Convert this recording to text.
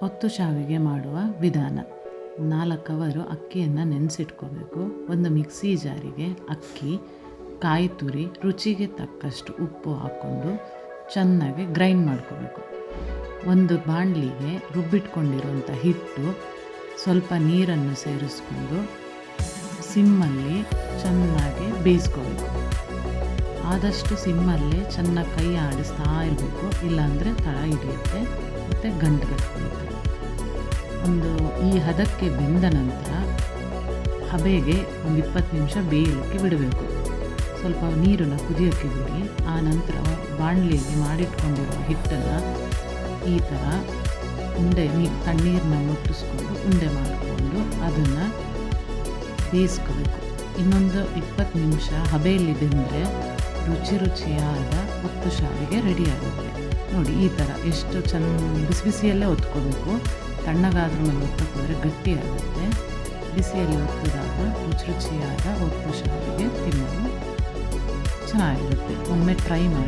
ಒತ್ತು ಶಾವಿಗೆ ಮಾಡುವ ವಿಧಾನ. 4 ಅವರು ಅಕ್ಕಿಯನ್ನು ನೆನೆಸಿಟ್ಕೋಬೇಕು. ಒಂದು ಮಿಕ್ಸಿ ಜಾರಿಗೆ ಅಕ್ಕಿ, ಕಾಯಿ ತುರಿ, ರುಚಿಗೆ ತಕ್ಕಷ್ಟು ಉಪ್ಪು ಹಾಕ್ಕೊಂಡು ಚೆನ್ನಾಗಿ ಗ್ರೈಂಡ್ ಮಾಡ್ಕೋಬೇಕು. ಒಂದು ಬಾಣಲಿಗೆ ರುಬ್ಬಿಟ್ಕೊಂಡಿರುವಂಥ ಹಿಟ್ಟು, ಸ್ವಲ್ಪ ನೀರನ್ನು ಸೇರಿಸ್ಕೊಂಡು ಸಿಮ್ಮಲ್ಲಿ ಚೆನ್ನಾಗಿ ಬೇಯಿಸ್ಕೋಬೇಕು. ಆದಷ್ಟು ಸಿಮ್ಮಲ್ಲೇ ಚೆನ್ನಾಗಿ ಕೈ ಆಡಿಸ್ತಾ ಇರಬೇಕು, ಇಲ್ಲಾಂದರೆ ತಳ ಹಿಡಿಯುತ್ತೆ ಮತ್ತು ಗಂಟು ಕಟ್ಕೊಳ್ಳುತ್ತೆ. ಈ ಹದಕ್ಕೆ ಬೆಂದ ನಂತರ ಹಬೆಗೆ ಒಂದು 20 ನಿಮಿಷ ಬೇಯಲಿಕ್ಕೆ ಬಿಡಬೇಕು. ಸ್ವಲ್ಪ ನೀರನ್ನು ಕುದಿಯೋಕ್ಕೆ ಬಿಡಿ. ಆ ನಂತರ ಬಾಣಲಿಯಲ್ಲಿ ಮಾಡಿಟ್ಕೊಂಡಿರುವ ಹಿಟ್ಟನ್ನು ಈ ಥರ ತಣ್ಣೀರನ್ನ ಮುಟ್ಟಿಸ್ಕೊಂಡು ಉಂಡೆ ಮಾಡಿಕೊಂಡು ಅದನ್ನು ಬೇಯಿಸ್ಕೋಬೇಕು. ಇನ್ನೊಂದು 20 ನಿಮಿಷ ಹಬೆಯಲ್ಲಿ ಬೆಂದರೆ ರುಚಿಯಾದ ಒತ್ತು ಶಾವಿಗೆ ರೆಡಿಯಾಗುತ್ತೆ. ನೋಡಿ, ಈ ಥರ ಎಷ್ಟು ಬಿಸಿ ಬಿಸಿಯಲ್ಲೇ ಒತ್ಕೋಬೇಕು. ತಣ್ಣಗಾದ್ರೂ ಮೇಲೆ ಒತ್ತಕ್ಕೆ ಹೋದರೆ ಗಟ್ಟಿಯಾಗುತ್ತೆ. ಬಿಸಿಯಲ್ಲಿ ಒತ್ತಿದಾಗ ರುಚಿಯಾದ ಒತ್ತು ಶಾವಿಗೆ ತಿನ್ನಲು ಚೆನ್ನಾಗಿರುತ್ತೆ. ಒಮ್ಮೆ ಟ್ರೈ ಮಾಡಿ.